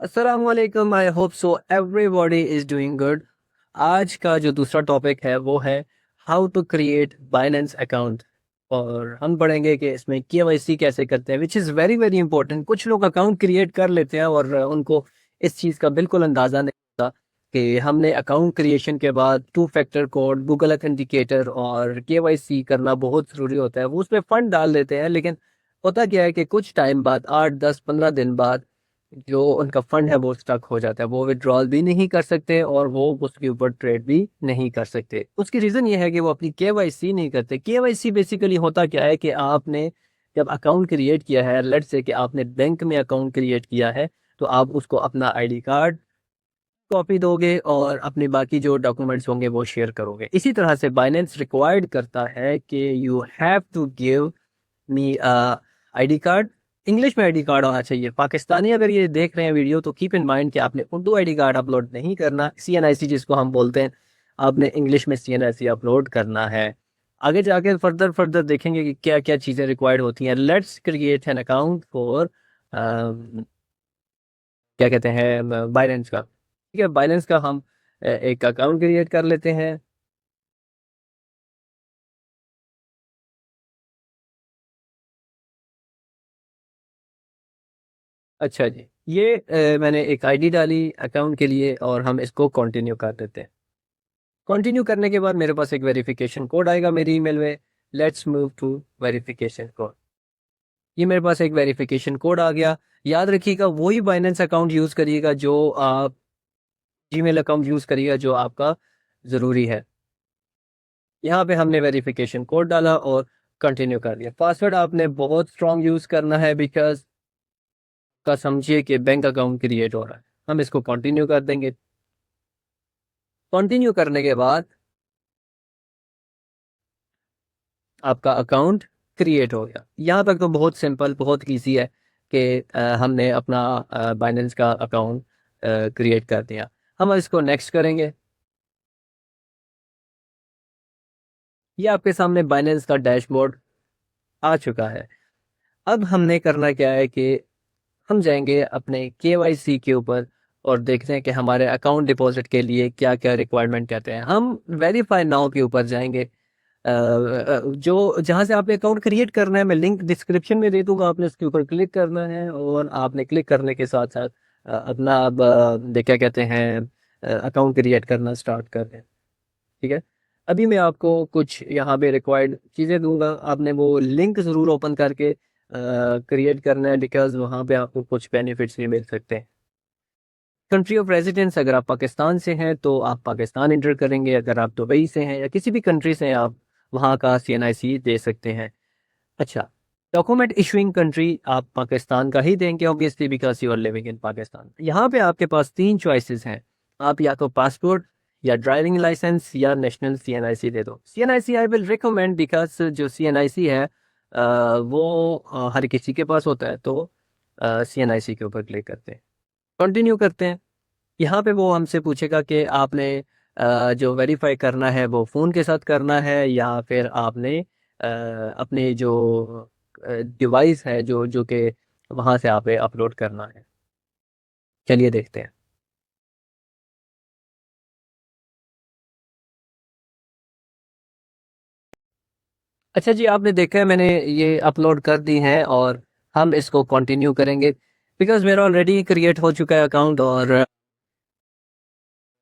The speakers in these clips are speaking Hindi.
अस्सलामुअलैकुम। I hope so everybody is doing good. आज का जो दूसरा टॉपिक है वो है how to create Binance account. और हम पढ़ेंगे कि इसमें केवाईसी कैसे करते हैं, which is very very important. कुछ लोग अकाउंट क्रिएट कर लेते हैं और उनको इस चीज़ का बिल्कुल अंदाज़ा नहीं होता कि हमने अकाउंट क्रिएशन के बाद two factor code, Google authenticator और केवाईसी करना बहुत ज़रूरी होता है। वो उसमें फ़ंड डाल देते हैं, लेकिन होता क्या है कि कुछ टाइम बाद 8 10 15 दिन बाद जो उनका फंड है वो स्टक हो जाता है। वो विड्रॉल भी नहीं कर सकते और वो उसके ऊपर ट्रेड भी नहीं कर सकते। उसकी रीज़न ये है कि वो अपनी केवाईसी नहीं करते। केवाईसी बेसिकली होता क्या है कि आपने जब अकाउंट क्रिएट किया है, लेट्स से कि आपने बैंक में अकाउंट क्रिएट किया है, तो आप उसको अपना आईडी कार्ड कॉपी दोगे और अपने बाकी जो डॉक्यूमेंट्स होंगे वो शेयर करोगे। इसी तरह से बाइनेंस रिक्वायर्ड करता है कि you have to give me ID card. English में आईडी कार्ड होना चाहिए। पाकिस्तानी अगर ये देख रहे हैं वीडियो तो कीप इन माइंड कि आपने उर्दू आईडी कार्ड अपलोड नहीं करना, सीएनआईसी जिसको हम बोलते हैं, आपने इंग्लिश में सीएनआईसी अपलोड करना है। आगे जाके फर्दर फर्दर देखेंगे कि क्या क्या चीज़ें रिक्वायर्ड होती हैं। Let's create an account for क्या कहते हैं, बाइनेंस का। ठीक है, बाइनेंस का हम एक अकाउंट क्रिएट कर लेते हैं। अच्छा जी, ये मैंने एक आईडी डाली अकाउंट के लिए और हम इसको कंटिन्यू कर देते हैं। कंटिन्यू करने के बाद मेरे पास एक वेरिफिकेशन कोड आएगा मेरी ईमेल में। Let's move to verification code. ये मेरे पास एक वेरिफिकेशन कोड आ गया। याद रखिएगा वही बाइनेंस अकाउंट यूज़ करिएगा जो आप जीमेल अकाउंट यूज़ करिएगा जो आपका ज़रूरी है। यहाँ पे हमने वेरिफिकेशन कोड डाला और कंटिन्यू कर दिया। पासवर्ड आपने बहुत स्ट्रॉन्ग यूज़ करना है, बिकॉज का समझिए कि बैंक अकाउंट क्रिएट हो रहा है। हम इसको कंटिन्यू कर देंगे। कंटिन्यू करने के बाद आपका अकाउंट क्रिएट हो गया। यहाँ तक तो बहुत सिंपल, बहुत इजी है कि हमने अपना बाइनेंस का अकाउंट क्रिएट कर दिया। हम इसको नेक्स्ट करेंगे। ये आपके सामने बाइनेंस का डैशबोर्ड आ चुका है। अब हमने करना क्या है कि हम जाएंगे अपने केवाईसी के ऊपर और देखते हैं कि हमारे अकाउंट डिपॉजिट के लिए क्या क्या रिक्वायरमेंट कहते हैं। हम वेरीफाई नाउ के ऊपर जाएंगे। जो जहाँ से आपने अकाउंट क्रिएट करना है, मैं लिंक डिस्क्रिप्शन में दे दूंगा। आपने उसके ऊपर क्लिक करना है और आपने क्लिक करने के साथ साथ अपना अब क्या कहते हैं, अकाउंट क्रिएट करना स्टार्ट कर दें। ठीक है, अभी मैं आपको कुछ यहाँ पे रिक्वायर्ड चीज़ें दूंगा। आपने वो लिंक ज़रूर ओपन करके क्रिएट करना है, बिकॉज वहाँ पे आपको कुछ बेनिफिट्स भी मिल सकते हैं। कंट्री ऑफ रेजिडेंस, अगर आप पाकिस्तान से हैं तो आप पाकिस्तान इंटर करेंगे। अगर आप दुबई से हैं या किसी भी कंट्री से हैं, आप वहाँ का सीएनआईसी दे सकते हैं। अच्छा, डॉक्यूमेंट इशूइंग कंट्री आप पाकिस्तान का ही देंगे obviously, because you are living in Pakistan. यहाँ पे आपके पास तीन चॉइसेस हैं। आप या तो पासपोर्ट या ड्राइविंग लाइसेंस या नेशनल सीएनआईसी दे दो। CNIC I will recommend, because जो सीएनआईसी है वो हर किसी के पास होता है। तो सीएनआईसी के ऊपर क्लिक करते हैं, कंटिन्यू करते हैं। यहाँ पे वो हमसे पूछेगा कि आपने जो वेरीफाई करना है वो फ़ोन के साथ करना है या फिर आपने अपने जो डिवाइस है जो जो कि वहाँ से आपने अपलोड करना है। चलिए देखते हैं। अच्छा जी, आपने देखा है मैंने ये अपलोड कर दी है और हम इसको कंटिन्यू करेंगे, बिकॉज मेरा ऑलरेडी क्रिएट हो चुका है अकाउंट। और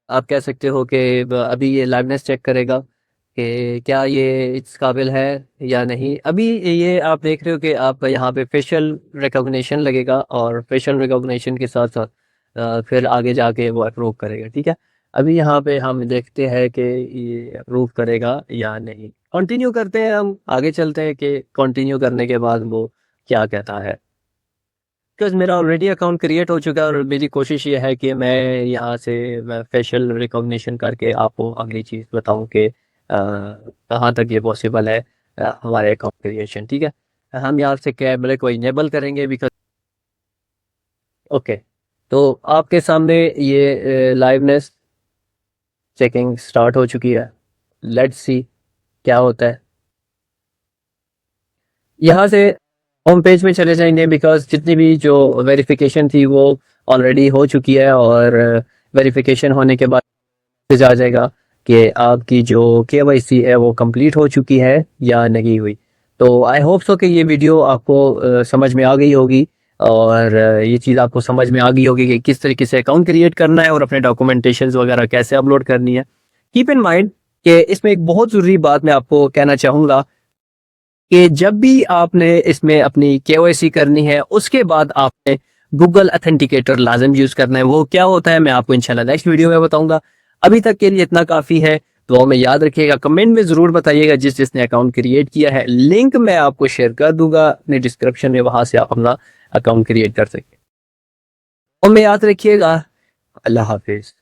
आप कह सकते हो कि अभी ये लाइवनेस चेक करेगा कि क्या ये इस काबिल है या नहीं। अभी ये आप देख रहे हो कि आप यहाँ पे फेशियल रिकॉग्निशन लगेगा और फेशियल रिकॉग्निशन के साथ साथ फिर आगे जाके वो अप्रूव करेगा। ठीक है, अभी यहाँ पे हम देखते हैं कि ये अप्रूव करेगा या नहीं। कंटिन्यू करते हैं, हम आगे चलते हैं कि कंटिन्यू करने के बाद वो क्या कहता है। बिकॉज मेरा ऑलरेडी अकाउंट क्रिएट हो चुका है और मेरी कोशिश ये है कि मैं यहाँ से मैं फेशियल रिकॉग्निशन करके आपको अगली चीज़ बताऊँ कि कहाँ तक ये पॉसिबल है हमारे अकाउंट क्रिएशन। ठीक है, हम यहाँ से कैमरे को इनेबल करेंगे बिकॉज ओके। तो आपके सामने ये लाइवनेस चेकिंग स्टार्ट हो चुकी है। लेट्स सी क्या होता है। यहाँ से होम पेज में चले जाएंगे, बिकॉज जितनी भी जो वेरिफिकेशन थी वो ऑलरेडी हो चुकी है और वेरिफिकेशन होने के बाद मैसेज आ जाएगा कि आपकी जो केवाईसी है वो कंप्लीट हो चुकी है या नहीं हुई। तो आई होप सो कि ये वीडियो आपको समझ में आ गई होगी और ये चीज़ आपको समझ में आ गई होगी कि किस तरीके से अकाउंट क्रिएट करना है और अपने डॉक्यूमेंटेशन वगैरह कैसे अपलोड करनी है। कीप इन माइंड कि इसमें एक बहुत ज़रूरी बात मैं आपको कहना चाहूँगा कि जब भी आपने इसमें अपनी केवाईसी करनी है उसके बाद आपने गूगल अथेंटिकेटर लाजम यूज करना है। वो क्या होता है मैं आपको इंशाल्लाह नेक्स्ट वीडियो में बताऊंगा। अभी तक के लिए इतना काफी है। तो में याद रखिएगा, कमेंट में जरूर बताइएगा जिसने अकाउंट क्रिएट किया है। लिंक मैं आपको शेयर कर दूंगा अपने डिस्क्रिप्शन में, वहां से आप अपना अकाउंट क्रिएट कर सकते हैं। और में याद रखिएगा। अल्लाह हाफिज।